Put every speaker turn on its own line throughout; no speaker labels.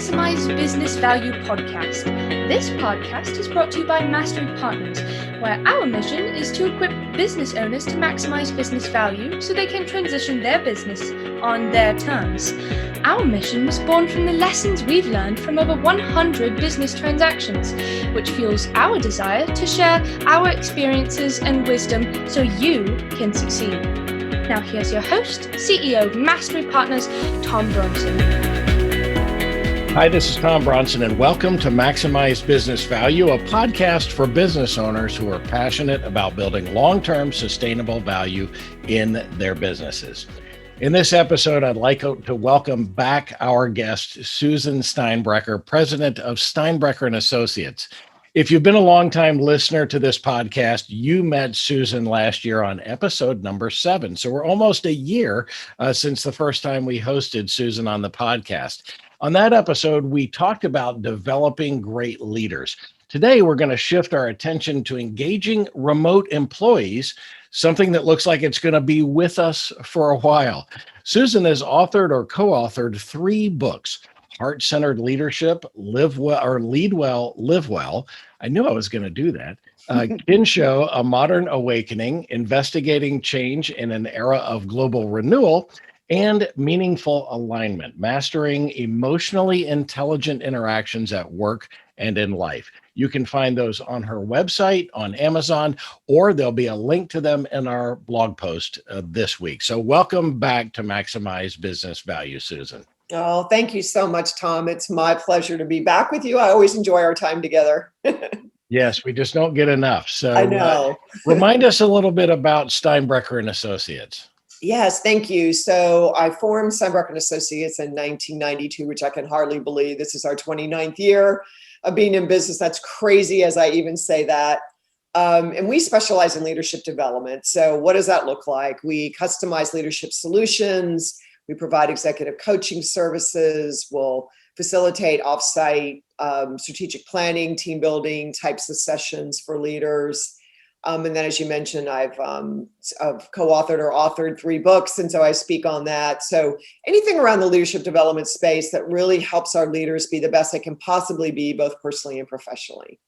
Maximize Business Value podcast. This podcast is brought to you by Mastery Partners, where our mission is to equip business owners to maximize business value so they can transition their business on their terms. Our mission was born from the lessons we've learned from over 100 business transactions, which fuels our desire to share our experiences and wisdom so you can succeed. Now here's your host, CEO of Mastery Partners, Tom Bronson.
Hi, this is Tom Bronson, and welcome to Maximize Business Value, a podcast for business owners who are passionate about building long-term sustainable value in their businesses. In this episode, I'd like to welcome back our guest, Susan Steinbrecher, president of Steinbrecher Associates. If you've been a longtime listener to this podcast, you met Susan last year on episode number 7. So we're almost a year since the first time we hosted Susan on the podcast. On that episode, we talked about developing great leaders. Today, we're going to shift our attention to engaging remote employees, something that looks like it's going to be with us for a while. Susan has authored or co-authored 3 books: Heart-Centered Leadership, Live Well, or Lead Well, Live Well. I knew I was going to do that. Kinshow, A Modern Awakening, Investigating Change in an Era of Global Renewal, and Meaningful Alignment, Mastering Emotionally Intelligent Interactions at Work and in Life. You can find those on her website, on Amazon, or there'll be a link to them in our blog post this week. So welcome back to Maximize Business Value, Susan.
Oh, thank you so much, Tom. It's my pleasure to be back with you. I always enjoy our time together.
Yes, we just don't get enough. So
I know.
Remind us a little bit about Steinbrecher Associates.
Yes, thank you. So I formed Steinbrecher Associates in 1992, which I can hardly believe. This is our 29th year of being in business. That's crazy as I even say that. And we specialize in leadership development. So what does that look like? We customize leadership solutions. We provide executive coaching services. We'll facilitate offsite strategic planning, team building types of sessions for leaders. And then, as you mentioned, I've co-authored or authored 3 books, and so I speak on that. So anything around the leadership development space that really helps our leaders be the best they can possibly be, both personally and professionally.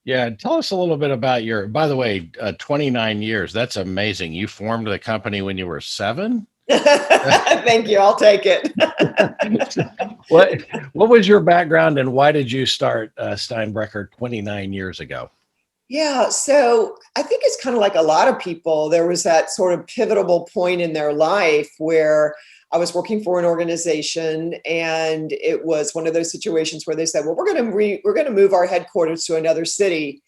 Yeah, tell us a little bit about by the way, 29 years. That's amazing. You formed the company when you were 7?
Thank you. I'll take it.
What was your background and why did you start Steinbrecher 29 years ago?
Yeah, so I think it's kind of like a lot of people. There was that sort of pivotal point in their life where I was working for an organization, and it was one of those situations where they said, "Well, we're going to move our headquarters to another city."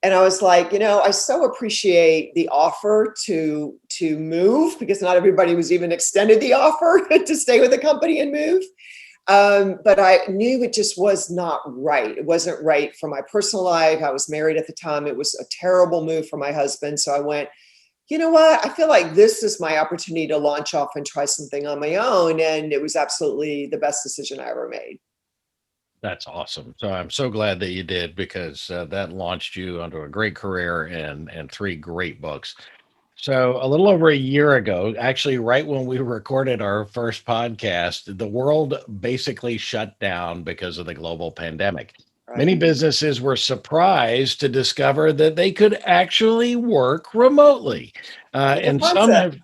And I was like, I so appreciate the offer to move, because not everybody was even extended the offer to stay with the company and move. But I knew it just was not right. It wasn't right for my personal life. I was married at the time. It was a terrible move for my husband. So I went, you know what? I feel like this is my opportunity to launch off and try something on my own. And it was absolutely the best decision I ever made.
That's awesome. So I'm so glad that you did, because that launched you onto a great career and 3 great books. So a little over a year ago, actually, right when we recorded our first podcast, the world basically shut down because of the global pandemic.
Right.
Many businesses were surprised to discover that they could actually work remotely. And some have,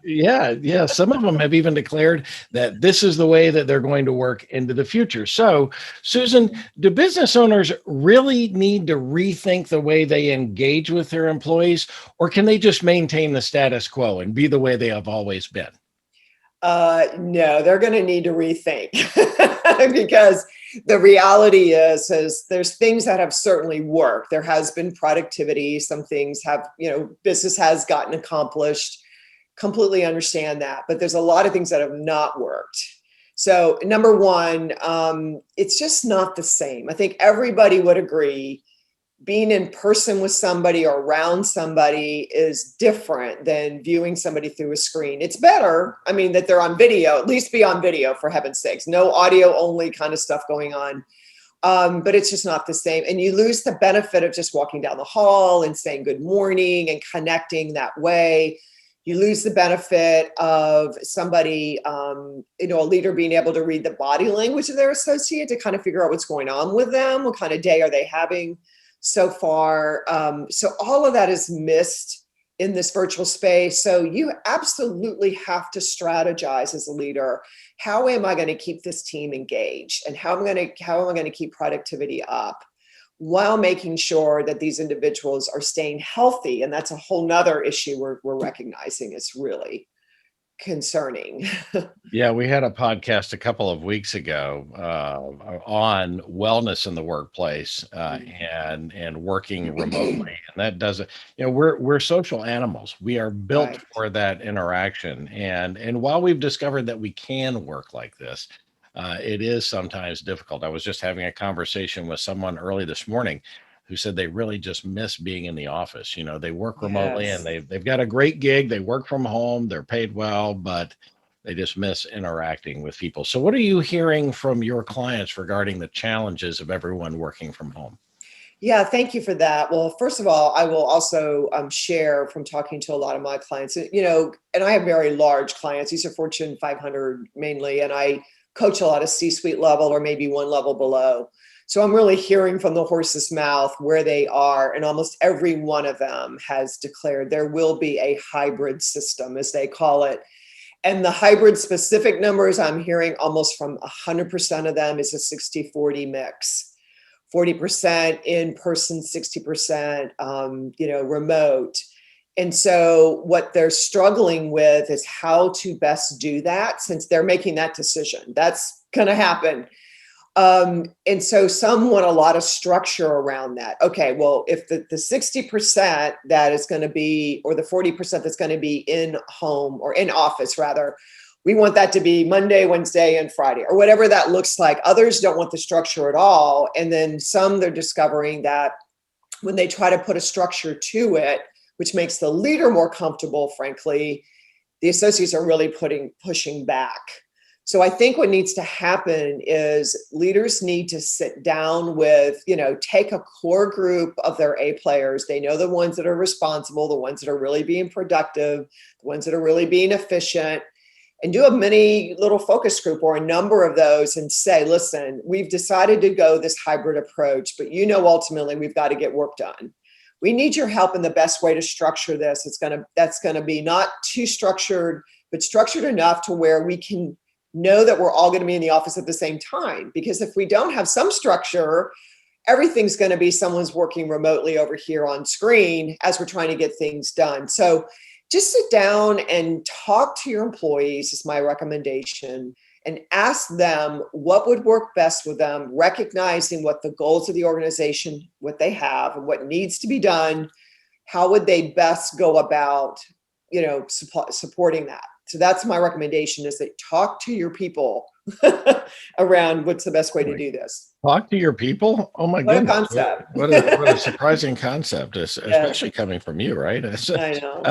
some of them have even declared that this is the way that they're going to work into the future. So, Susan, do business owners really need to rethink the way they engage with their employees, or can they just maintain the status quo and be the way they have always been?
No, they're going to need to rethink because the reality is there's things that have certainly worked. There has been productivity. Some things have, business has gotten accomplished. Completely understand that. But there's a lot of things that have not worked. So number one, it's just not the same. I think everybody would agree being in person with somebody or around somebody is different than viewing somebody through a screen. It's better, that they're on video, at least be on video, for heaven's sakes. No audio only kind of stuff going on. But it's just not the same. And you lose the benefit of just walking down the hall and saying good morning and connecting that way. You lose the benefit of somebody, a leader being able to read the body language of their associate to kind of figure out what's going on with them. What kind of day are they having so far? So all of that is missed in this virtual space. So you absolutely have to strategize as a leader. How am I going to keep this team engaged? And how am I going to keep productivity up, while making sure that these individuals are staying healthy? And that's a whole nother issue we're recognizing is really concerning.
Yeah, we had a podcast a couple of weeks ago on wellness in the workplace and working remotely, and that doesn't. We're social animals. We are built
Right.
for that interaction, and while we've discovered that we can work like this, it is sometimes difficult. I was just having a conversation with someone early this morning who said they really just miss being in the office. They work remotely and
Yes.
they've got a great gig. They work from home. They're paid well, but they just miss interacting with people. So what are you hearing from your clients regarding the challenges of everyone working from home?
Yeah, thank you for that. Well, first of all, I will also share from talking to a lot of my clients, and I have very large clients. These are Fortune 500 mainly, and I coach a lot of C-suite level or maybe one level below. So I'm really hearing from the horse's mouth where they are, and almost every one of them has declared there will be a hybrid system, as they call it. And the hybrid specific numbers I'm hearing almost from 100% of them is a 60-40 mix. 40% in person, 60%, remote. And so what they're struggling with is how to best do that, since they're making that decision. That's going to happen. And so some want a lot of structure around that. Okay, well, if the 60% that is going to be, or the 40% that's going to be in home or in office rather, we want that to be Monday, Wednesday, and Friday, or whatever that looks like. Others don't want the structure at all. And then some, they're discovering that when they try to put a structure to it, which makes the leader more comfortable, frankly, the associates are really pushing back. So I think what needs to happen is leaders need to sit down with, take a core group of their A players. They know the ones that are responsible, the ones that are really being productive, the ones that are really being efficient, and do a mini little focus group or a number of those and say, listen, we've decided to go this hybrid approach, but ultimately we've got to get work done. We need your help in the best way to structure this. That's going to be not too structured, but structured enough to where we can know that we're all going to be in the office at the same time. Because if we don't have some structure, everything's going to be someone's working remotely over here on screen as we're trying to get things done. So just sit down and talk to your employees is my recommendation, and ask them what would work best with them, recognizing what the goals of the organization, what they have and what needs to be done. How would they best go about, supporting that? So that's my recommendation, is that talk to your people around what's the best way to do this.
Talk to your people? Oh my
What a
goodness.
concept.
What a surprising concept, especially coming from you, right?
I know.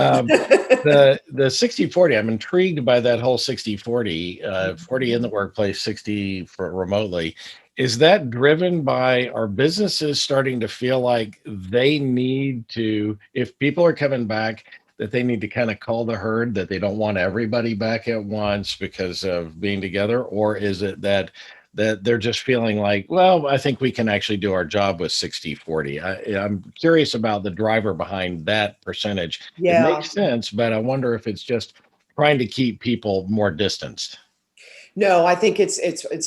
The 60-40, I'm intrigued by that whole 60-40, 40 in the workplace, 60 for remotely. Is that driven by our businesses starting to feel like they need to, if people are coming back, that they need to kind of cull the herd, that they don't want everybody back at once because of being together? Or is it that they're just feeling like, well, I think we can actually do our job with 60-40? I'm curious about the driver behind that percentage. It
Yeah.
makes sense, but I wonder if it's just trying to keep people more distanced.
No, I think it's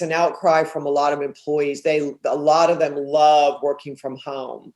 an outcry from a lot of employees. A lot of them love working from home.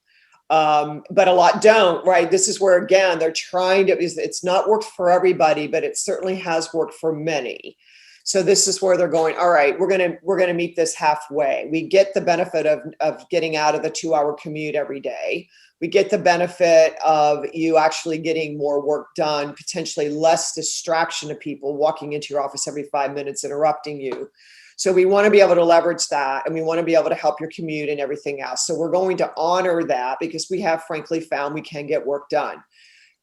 But a lot don't, right? This is where, again, they're trying to, it's not worked for everybody, but it certainly has worked for many. So this is where they're going, all right, we're going to meet this halfway. We get the benefit of getting out of the 2-hour commute every day. We get the benefit of you actually getting more work done, potentially less distraction of people walking into your office every 5 minutes, interrupting you. So we want to be able to leverage that, and we want to be able to help your commute and everything else. So we're going to honor that, because we have frankly found we can get work done.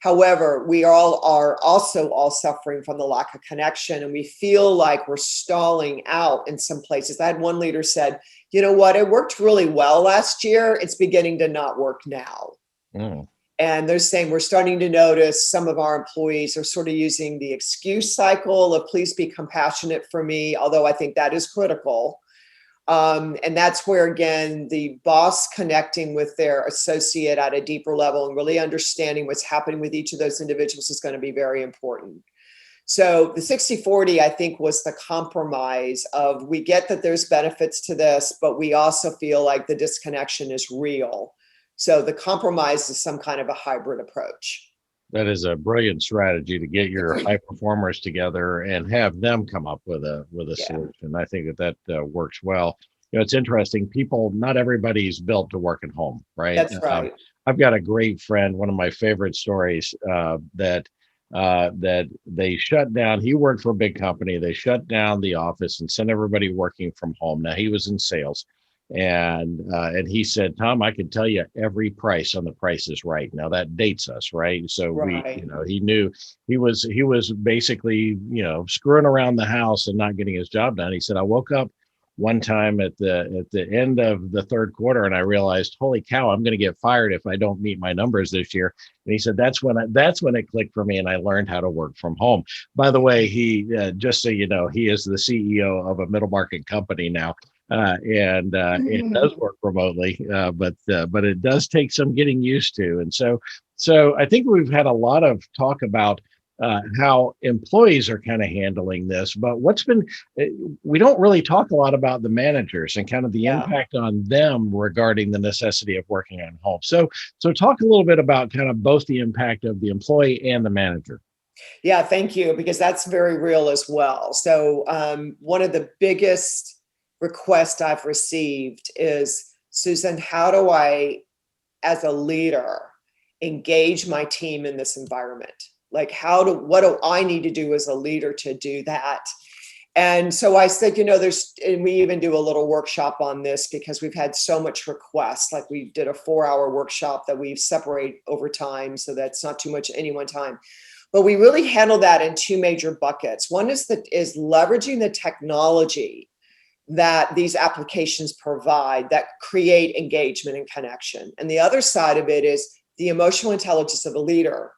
However, we all are also all suffering from the lack of connection, and we feel like we're stalling out in some places. I had one leader said, you know what, it worked really well last year. It's beginning to not work now.
Mm.
And they're saying we're starting to notice some of our employees are sort of using the excuse cycle of please be compassionate for me, although I think that is critical. And that's where, again, the boss connecting with their associate at a deeper level and really understanding what's happening with each of those individuals is going to be very important. So the 60-40, I think, was the compromise of we get that there's benefits to this, but we also feel like the disconnection is real. So the compromise is some kind of a hybrid approach.
That is a brilliant strategy to get your high performers together and have them come up with a solution. I think that works well. It's interesting. People, not everybody's built to work at home, right?
That's right.
I've got a great friend. One of my favorite stories that they shut down. He worked for a big company. They shut down the office and sent everybody working from home. Now he was in sales. And he said, Tom, I can tell you every price on the Price is Right. Now that dates us, right? So
right.
he knew he was basically, screwing around the house and not getting his job done. He said, I woke up one time at the end of the third quarter and I realized, holy cow, I'm going to get fired if I don't meet my numbers this year. And he said, that's when it clicked for me and I learned how to work from home. By the way, he just so you know, he is the CEO of a middle market company now. And it does work remotely, but it does take some getting used to. And so I think we've had a lot of talk about how employees are kind of handling this, but we don't really talk a lot about the managers and kind of the impact on them regarding the necessity of working at home. So talk a little bit about kind of both the impact of the employee and the manager.
Yeah, thank you, because that's very real as well. So one of the biggest request I've received is, Susan, how do I, as a leader, engage my team in this environment? Like, what do I need to do as a leader to do that? And so I said, and we even do a little workshop on this because we've had so much requests. Like we did a 4-hour workshop that we separate over time, so that's not too much at any one time. But we really handle that in two major buckets. One is leveraging the technology that these applications provide that create engagement and connection. And the other side of it is the emotional intelligence of a leader.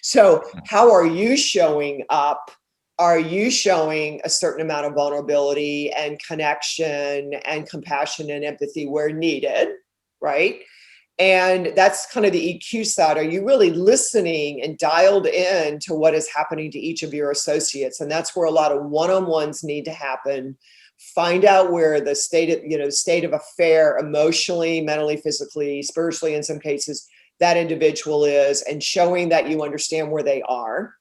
So how are you showing up? Are you showing a certain amount of vulnerability and connection and compassion and empathy where needed, right? And that's kind of the EQ side. Are you really listening and dialed in to what is happening to each of your associates? And that's where a lot of one-on-ones need to happen. Find out where the state of affair emotionally, mentally, physically, spiritually, in some cases, that individual is, and showing that you understand where they are.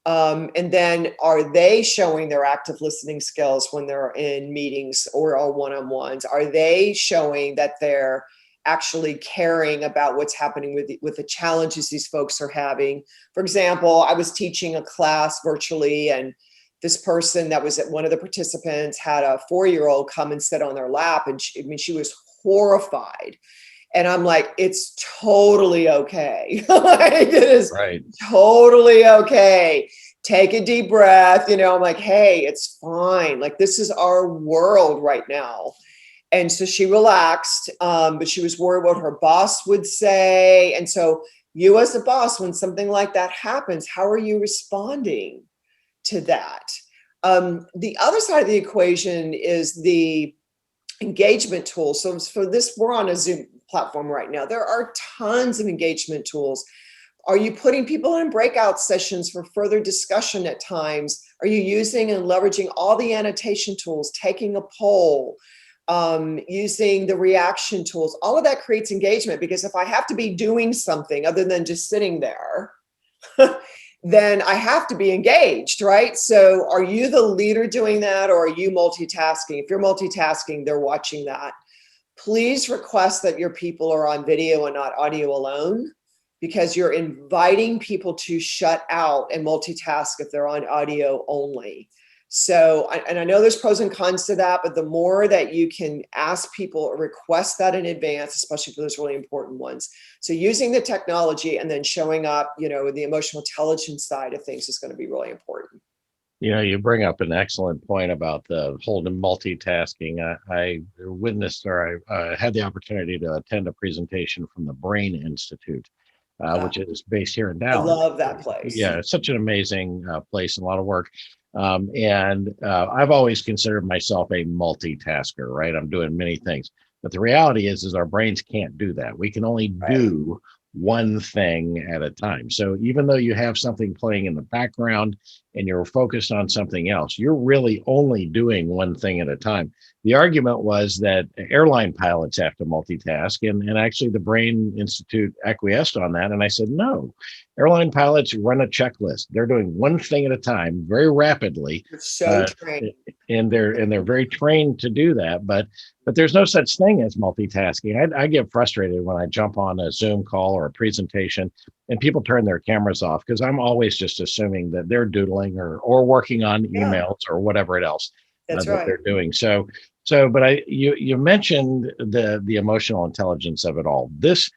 And then are they showing their active listening skills when they're in meetings or one-on-ones? Are they showing that they're actually caring about what's happening with the challenges these folks are having? For example, I was teaching a class virtually, and this person that was one of the participants had a 4-year-old come and sit on their lap, and she was horrified. And I'm like, it's totally okay. Like, it is totally okay. Take a deep breath. I'm like, hey, it's fine. Like, this is our world right now. And so she relaxed, but she was worried what her boss would say. And so you as a boss, when something like that happens, how are you responding to that? The other side of the equation is the engagement tools. So for this, we're on a Zoom platform right now. There are tons of engagement tools. Are you putting people in breakout sessions for further discussion at times? Are you using and leveraging all the annotation tools, taking a poll, using the reaction tools? All of that creates engagement, because if I have to be doing something other than just sitting there, then I have to be engaged, right? So are you the leader doing that, or are you multitasking? If you're multitasking, they're watching that. Please request that your people are on video and not audio alone, because you're inviting people to shut out and multitask if they're on audio only. So, and I know there's pros and cons to that, but the more that you can ask people or request that in advance, especially for those really important ones. So using the technology and then showing up, the emotional intelligence side of things is going to be really important.
You bring up an excellent point about the whole multitasking. I witnessed, or I had the opportunity to attend a presentation from the Brain Institute. which is based here in
I
Dallas.
love that place.
Yeah, it's such an amazing place and a lot of work. And I've always considered myself a multitasker, right? I'm doing many things. But the reality is our brains can't do that. We can only do one thing at a time. So even though you have something playing in the background and you're focused on something else, you're really only doing one thing at a time. The argument was that airline pilots have to multitask, and actually the Brain Institute acquiesced on that. And I said, no, airline pilots run a checklist. They're doing one thing at a time very rapidly.
You're so trained.
And they're very trained to do that. But there's no such thing as multitasking. I get frustrated when I jump on a Zoom call or a presentation and people turn their cameras off, because I'm always just assuming that they're doodling or working on emails or whatever else that they're doing. But you mentioned the emotional intelligence of it all. This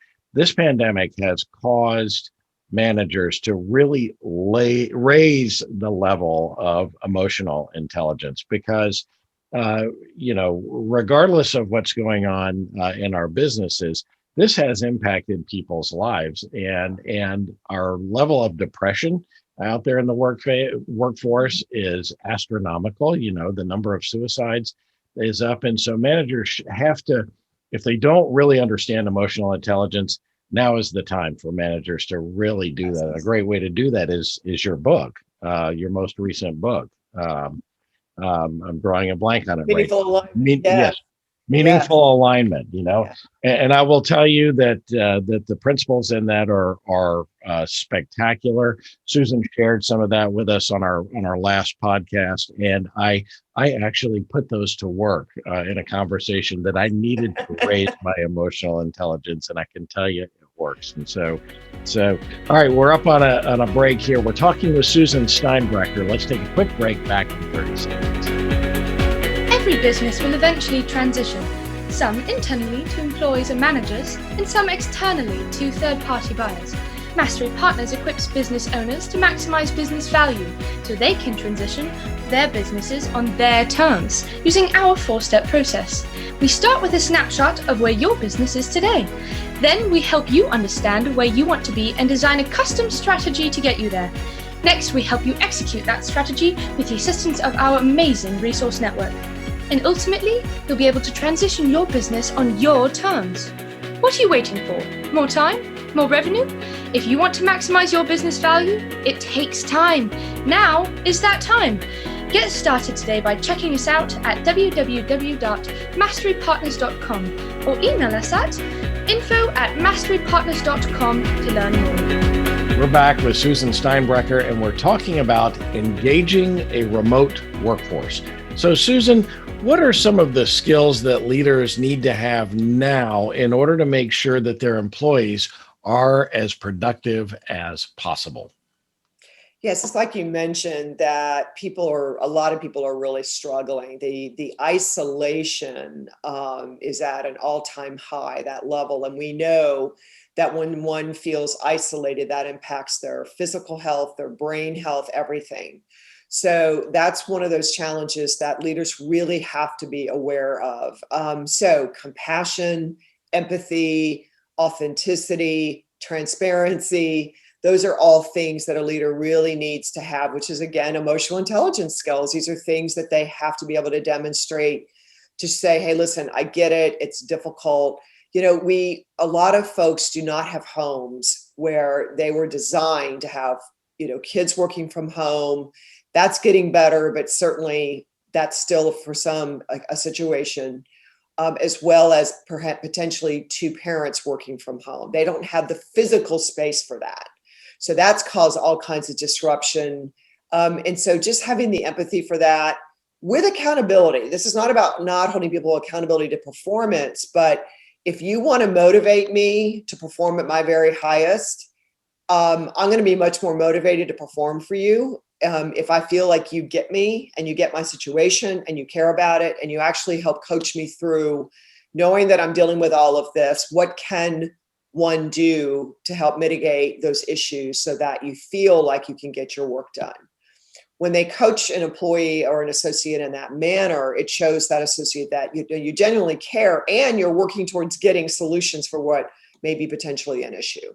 pandemic has caused managers to really raise the level of emotional intelligence, because regardless of what's going on in our businesses, this has impacted people's lives, and our level of depression out there in the workforce is astronomical. The number of suicides is up, and so managers have to, if they don't really understand emotional intelligence, now is the time for managers to really do that. A great way to do that is your book, your most recent book. I'm drawing a blank on it.
Meaningful alignment.
Yes, meaningful alignment. And I will tell you that the principles in that are spectacular. Susan shared some of that with us on our last podcast, and I actually put those to work in a conversation that I needed to raise my emotional intelligence, and I can tell you it works. And so all right, we're up on a break here. We're talking with Susan Steinbrecher. Let's take a quick break. Back in 30 seconds.
Every business will eventually transition, some internally to employees and managers, and some externally to third-party buyers. Mastery Partners equips business owners to maximize business value so they can transition their businesses on their terms using our 4-step process. We start with a snapshot of where your business is today. Then we help you understand where you want to be and design a custom strategy to get you there. Next, we help you execute that strategy with the assistance of our amazing resource network. And ultimately, you'll be able to transition your business on your terms. What are you waiting for? More time? More revenue? If you want to maximize your business value, it takes time. Now is that time. Get started today by checking us out at www.masterypartners.com or email us at info@masterypartners.com to learn more.
We're back with Susan Steinbrecher, and we're talking about engaging a remote workforce. So, Susan, what are some of the skills that leaders need to have now in order to make sure that their employees are as productive as possible?
Yes, it's like you mentioned that a lot of people are really struggling. The isolation is at an all-time high, that level. And we know that when one feels isolated, that impacts their physical health, their brain health, everything. So that's one of those challenges that leaders really have to be aware of. So compassion, empathy, authenticity, transparency, those are all things that a leader really needs to have, which is, again, emotional intelligence skills. These are things that they have to be able to demonstrate, to say, hey, listen, I get it. It's difficult. A lot of folks do not have homes where they were designed to have, kids working from home. That's getting better, but certainly that's still for some a situation. As well as perhaps potentially two parents working from home. They don't have the physical space for that. So that's caused all kinds of disruption. And so just having the empathy for that with accountability. This is not about not holding people accountability to performance, but if you want to motivate me to perform at my very highest, I'm going to be much more motivated to perform for you. If I feel like you get me and you get my situation and you care about it and you actually help coach me through knowing that I'm dealing with all of this, what can one do to help mitigate those issues so that you feel like you can get your work done? When they coach an employee or an associate in that manner, it shows that associate that you genuinely care and you're working towards getting solutions for what may be potentially an issue.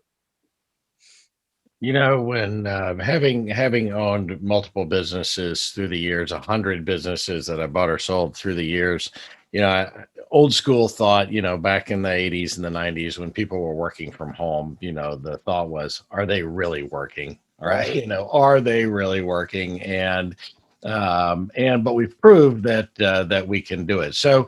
When having owned multiple businesses through the years, 100 businesses that I bought or sold through the years, old school thought, back in the 80s and the 90s when people were working from home, the thought was, are they really working? All right.
Right.
Are they really working? But we've proved that we can do it. So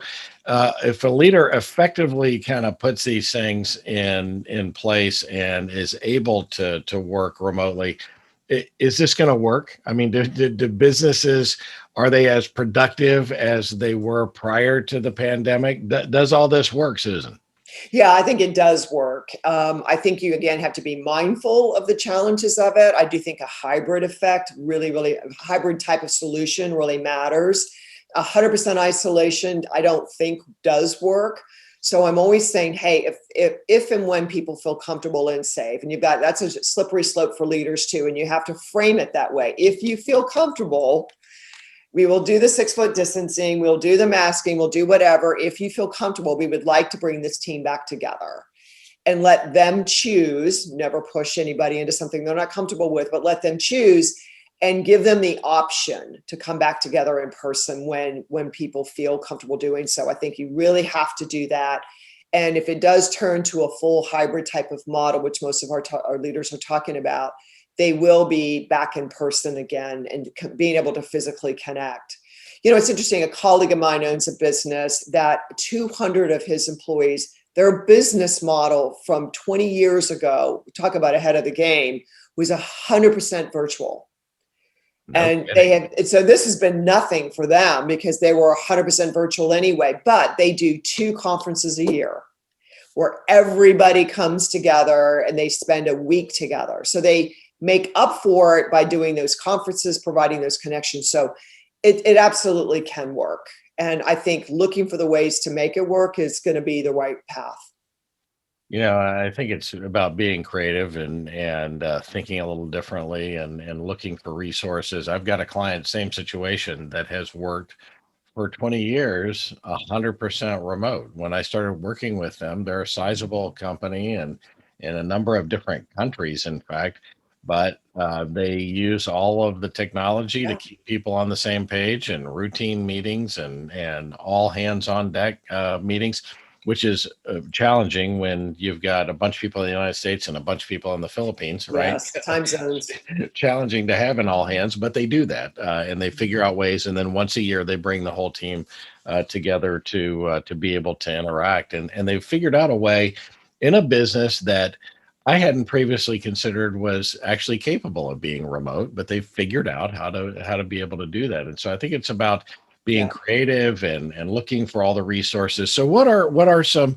if a leader effectively kind of puts these things in place and is able to work remotely, is this going to work? I mean, do businesses, are they as productive as they were prior to the pandemic? Does all this work, Susan?
Yeah, I think it does work. I think you, again, have to be mindful of the challenges of it. I do think a hybrid effect, really, a hybrid type of solution really matters. 100% isolation, I don't think does work. So I'm always saying, hey, if and when people feel comfortable and safe, and that's a slippery slope for leaders too, and you have to frame it that way. If you feel comfortable, we will do the 6-foot distancing, we'll do the masking, we'll do whatever. If you feel comfortable, we would like to bring this team back together and let them choose, never push anybody into something they're not comfortable with, but let them choose and give them the option to come back together in person when people feel comfortable doing so. I think you really have to do that. And if it does turn to a full hybrid type of model, which most of our leaders are talking about, they will be back in person again and being able to physically connect. It's interesting. A colleague of mine owns a business that 200 of his employees, their business model from 20 years ago, talk about ahead of the game, was 100% virtual. And so this has been nothing for them because they were 100% virtual anyway, but they do 2 conferences a year where everybody comes together and they spend a week together. So they make up for it by doing those conferences, providing those connections. So it absolutely can work. And I think looking for the ways to make it work is going to be the right path.
I think it's about being creative and thinking a little differently and looking for resources. I've got a client, same situation, that has worked for 20 years, 100% remote. When I started working with them, they're a sizable company and in a number of different countries, in fact, but they use all of the technology to keep people on the same page and routine meetings and all hands on deck meetings, which is challenging when you've got a bunch of people in the United States and a bunch of people in the Philippines, right?
Yes, time zones.
Challenging to have in all hands, but they do that and they figure out ways. And then once a year, they bring the whole team together to be able to interact. And they've figured out a way in a business that I hadn't previously considered was actually capable of being remote, but they've figured out how to be able to do that. And so I think it's about being creative and looking for all the resources. So what are some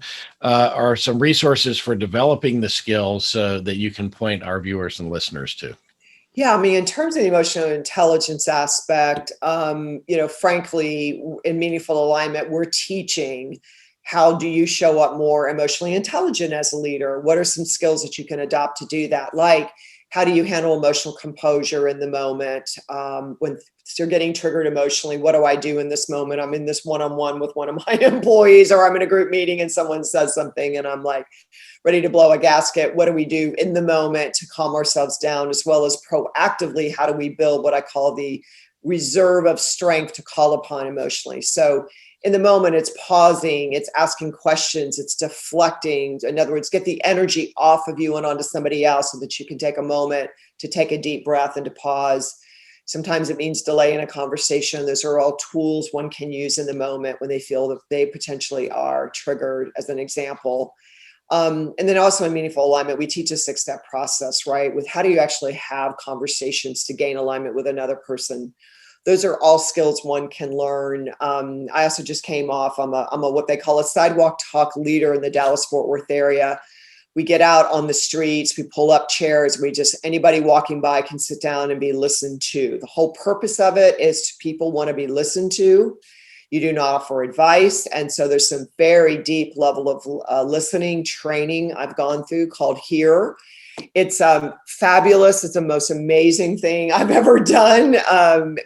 resources for developing the skills that you can point our viewers and listeners to?
Yeah, I mean, in terms of the emotional intelligence aspect, frankly, in Meaningful Alignment, we're teaching how do you show up more emotionally intelligent as a leader? What are some skills that you can adopt to do that? Like, how do you handle emotional composure in the moment? When you're getting triggered emotionally, what do I do in this moment? I'm in this one-on-one with one of my employees, or I'm in a group meeting and someone says something and I'm like ready to blow a gasket. What do we do in the moment to calm ourselves down, as well as proactively, how do we build what I call the reserve of strength to call upon emotionally? So in the moment, it's pausing, it's asking questions, it's deflecting. In other words, get the energy off of you and onto somebody else so that you can take a moment to take a deep breath and to pause. Sometimes it means delaying a conversation. Those are all tools one can use in the moment when they feel that they potentially are triggered, as an example. And then also in Meaningful Alignment, we teach a 6-step process, right? With how do you actually have conversations to gain alignment with another person? Those are all skills one can learn. I also just came off, I'm a what they call a sidewalk talk leader in the Dallas-Fort Worth area. We get out on the streets, we pull up chairs, anybody walking by can sit down and be listened to. The whole purpose of it is people want to be listened to. You do not offer advice. And so there's some very deep level of listening training I've gone through called HEAR. It's fabulous. It's the most amazing thing I've ever done.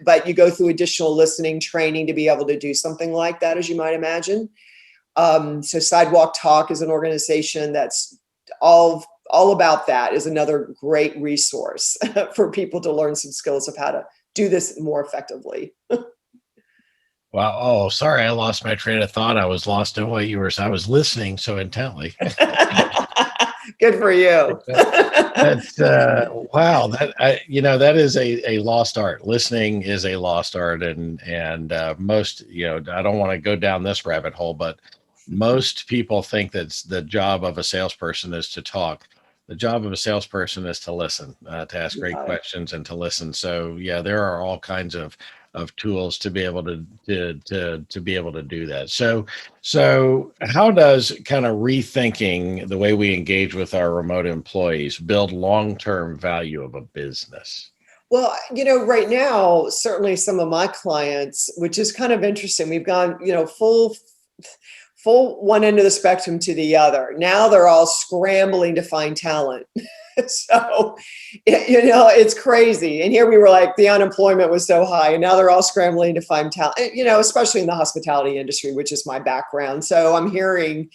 But you go through additional listening training to be able to do something like that, as you might imagine. So Sidewalk Talk is an organization that's all All About That is another great resource for people to learn some skills of how to do this more effectively.
Wow. Oh, sorry. I lost my train of thought. I was lost in what you were saying. I was listening so intently.
Good for you.
That's wow. That is a lost art. Listening is a lost art, and most, I don't want to go down this rabbit hole, but most people think that the job of a salesperson is to talk. The job of a salesperson is to listen, to ask great questions and to listen. So yeah, there are all kinds of tools to be able to be able to do that. So how does kind of rethinking the way we engage with our remote employees build long-term value of a business?
Well, right now, certainly some of my clients, which is kind of interesting, we've gone, full one end of the spectrum to the other. Now they're all scrambling to find talent. So, it's crazy. And here we were like, the unemployment was so high, and now they're all scrambling to find talent, especially in the hospitality industry, which is my background. So I'm hearing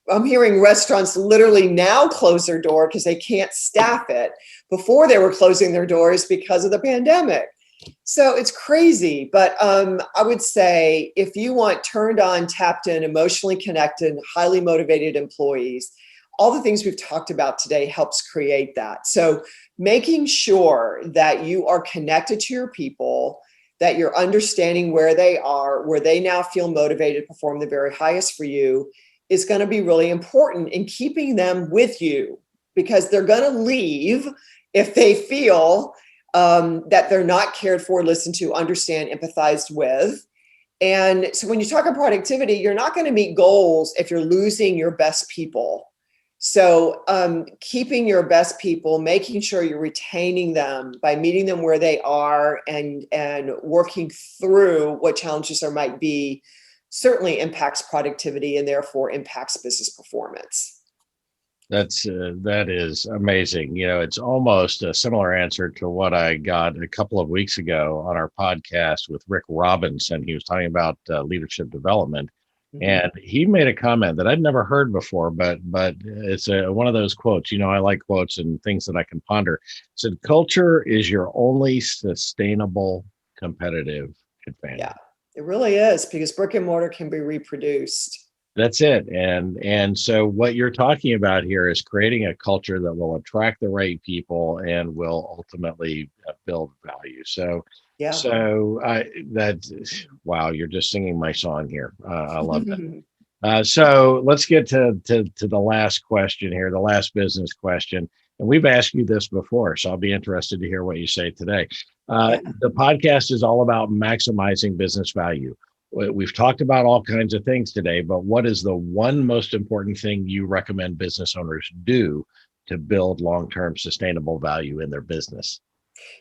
restaurants literally now close their door because they can't staff it. Before, they were closing their doors because of the pandemic. So it's crazy. But I would say if you want turned on, tapped in, emotionally connected, highly motivated employees, all the things we've talked about today helps create that. So making sure that you are connected to your people, that you're understanding where they are, where they now feel motivated to perform the very highest for you, is going to be really important in keeping them with you, because they're going to leave if they feel that they're not cared for, listened to, understand, empathized with. And so when you talk about productivity, you're not going to meet goals if you're losing your best people. So keeping your best people, making sure you're retaining them by meeting them where they are and working through what challenges there might be, certainly impacts productivity and therefore impacts business performance.
That is amazing. It's almost a similar answer to what I got a couple of weeks ago on our podcast with Rick Robinson. He was talking about leadership development, and he made a comment that I'd never heard before, but it's one of those quotes. I like quotes and things that I can ponder. It said, "Culture is your only sustainable competitive advantage."
Yeah, it really is, because brick and mortar can be reproduced.
That's it. And so what you're talking about here is creating a culture that will attract the right people and will ultimately build value. So,
Yeah.
Wow, you're just singing my song here. I love it. So let's get to the last question here, the last business question. And we've asked you this before, so I'll be interested to hear what you say today. The podcast is all about maximizing business value. We've talked about all kinds of things today, but what is the one most important thing you recommend business owners do to build long-term sustainable value in their business?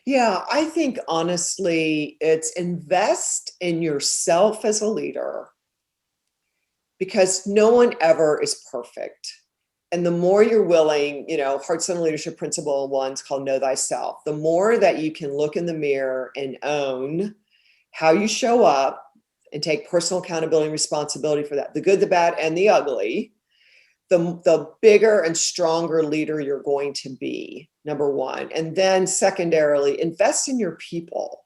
Yeah, I think honestly, it's invest in yourself as a leader, because no one ever is perfect. And the more you're willing, Heart Center Leadership Principle 1 is called Know Thyself. The more that you can look in the mirror and own how you show up and take personal accountability and responsibility for that, the good, the bad, and the ugly, the bigger and stronger leader you're going to be, number one. And then secondarily, invest in your people,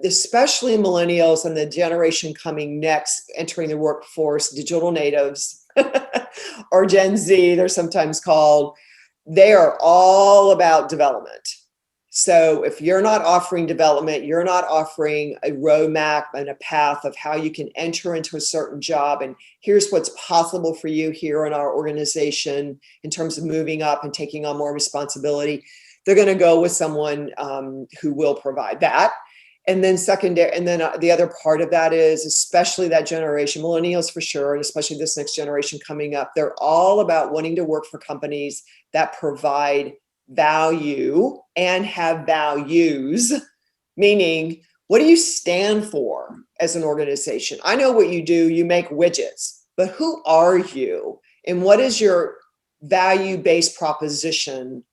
especially millennials and the generation coming next, entering the workforce, digital natives, or Gen Z, they're sometimes called. They are all about development. So if you're not offering development, you're not offering a roadmap and a path of how you can enter into a certain job, and here's what's possible for you here in our organization in terms of moving up and taking on more responsibility, they're going to go with someone who will provide that. And then the other part of that is, especially that generation, millennials for sure, and especially this next generation coming up, they're all about wanting to work for companies that provide value and have values, meaning, what do you stand for as an organization? I know what you do, you make widgets, but who are you? And what is your value-based proposition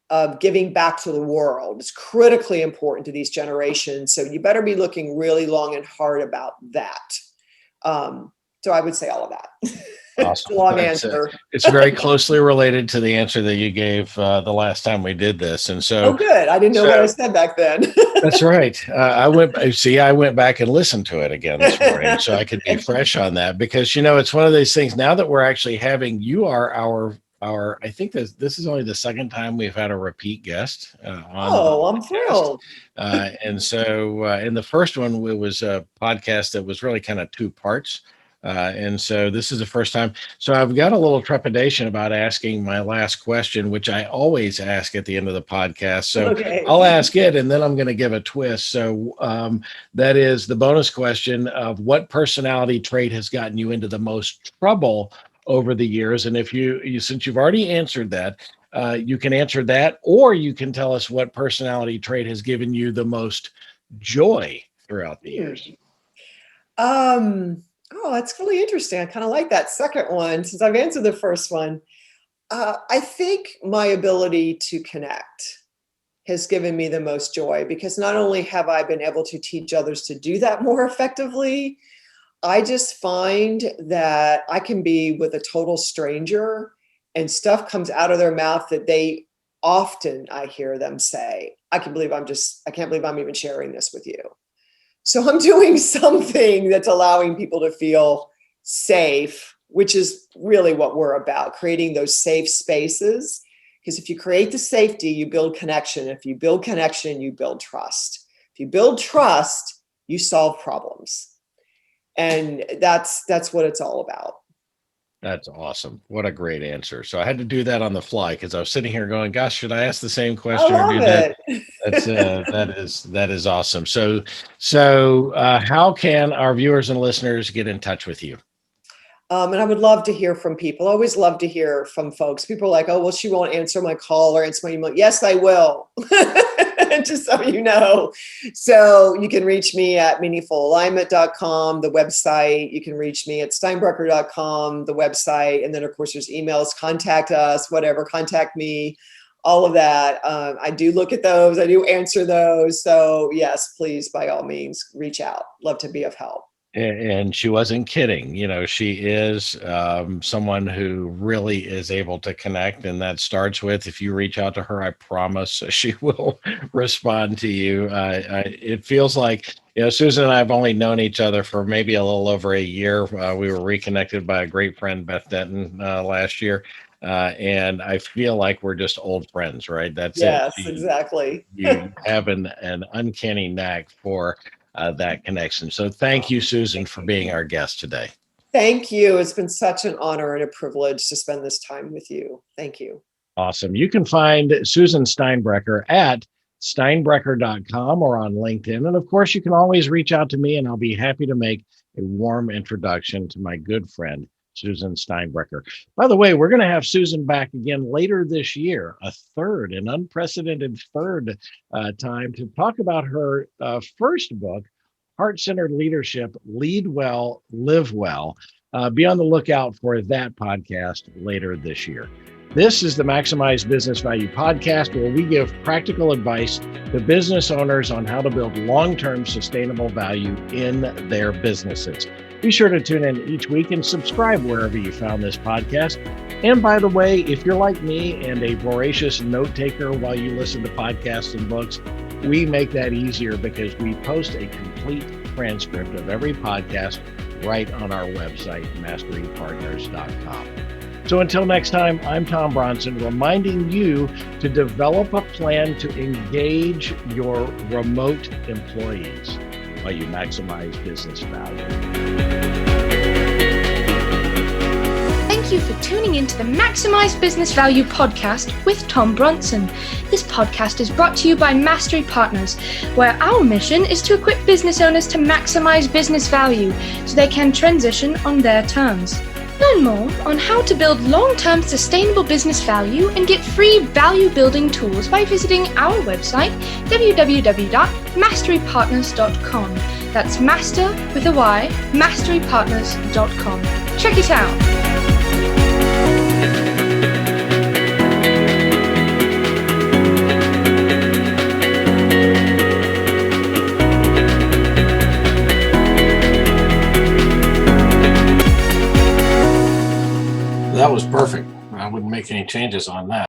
of giving back to the world? It's critically important to these generations. So you better be looking really long and hard about that. So I would say all of that. It's a
Awesome.
long answer.
It's very closely related to the answer that you gave the last time we did this. And
Oh, good. I didn't know what I said back then.
that's right. I went back and listened to it again this morning so I could be fresh on that because, it's one of those things now that we're actually you are I think this is only the second time we've had a repeat guest on.
Oh, I'm thrilled.
And so in the first one, it was a podcast that was really kind of two parts. And so this is the first time. So I've got a little trepidation about asking my last question, which I always ask at the end of the podcast. So
Okay.
I'll ask it and then I'm going to give a twist. So that is the bonus question of what personality trait has gotten you into the most trouble over the years. And if since you've already answered that, you can answer that, or you can tell us what personality trait has given you the most joy throughout the years.
Oh, that's really interesting. I kind of like that second one since I've answered the first one. I think my ability to connect has given me the most joy because not only have I been able to teach others to do that more effectively, I just find that I can be with a total stranger and stuff comes out of their mouth that they often, I hear them say, I can't believe I'm even sharing this with you. So I'm doing something that's allowing people to feel safe, which is really what we're about, creating those safe spaces. Because if you create the safety, you build connection. If you build connection, you build trust. If you build trust, you solve problems. And that's what it's all about.
That's awesome. What a great answer. So I had to do that on the fly because I was sitting here going, gosh, should I ask the same question
I
or do
love
that?
it.
That is awesome. So how can our viewers and listeners get in touch with you?
And I would love to hear from people. I always love to hear from folks. People are like, oh, well, she won't answer my call or answer my email. Yes, I will. Just so you know. So you can reach me at meaningfulalignment.com, the website. You can reach me at steinbrecher.com, the website. And then, of course, there's emails, contact us, whatever, contact me, all of that. I do look at those. I do answer those. So yes, please, by all means, reach out. Love to be of help.
And she wasn't kidding. She is someone who really is able to connect. And that starts with, if you reach out to her, I promise she will respond to you. It feels like, Susan and I have only known each other for maybe a little over a year. We were reconnected by a great friend, Beth Denton, last year. And I feel like we're just old friends, right? That's
yes,
it.
Exactly.
You have an uncanny knack for that connection. So thank you, Susan, for being our guest today.
Thank you. It's been such an honor and a privilege to spend this time with you. Thank you.
Awesome. You can find Susan Steinbrecher at steinbrecher.com or on LinkedIn. And of course, you can always reach out to me and I'll be happy to make a warm introduction to my good friend, Susan Steinbrecher. By the way, we're going to have Susan back again later this year, an unprecedented third time to talk about her first book, Heart-Centered Leadership, Lead Well, Live Well. Be on the lookout for that podcast later this year. This is the Maximize Business Value podcast, where we give practical advice to business owners on how to build long-term sustainable value in their businesses. Be sure to tune in each week and subscribe wherever you found this podcast. And by the way, if you're like me and a voracious note taker while you listen to podcasts and books, we make that easier because we post a complete transcript of every podcast right on our website, masterypartners.com. So until next time, I'm Tom Bronson, reminding you to develop a plan to engage your remote employees while you maximize business value.
Thank you for tuning into the Maximize Business Value podcast with Tom Bronson. This podcast is brought to you by Mastery Partners, where our mission is to equip business owners to maximize business value so they can transition on their terms. Learn more on how to build long-term sustainable business value and get free value-building tools by visiting our website, www.masterypartners.com. That's master with a Y, masterypartners.com. Check it out.
changes on that.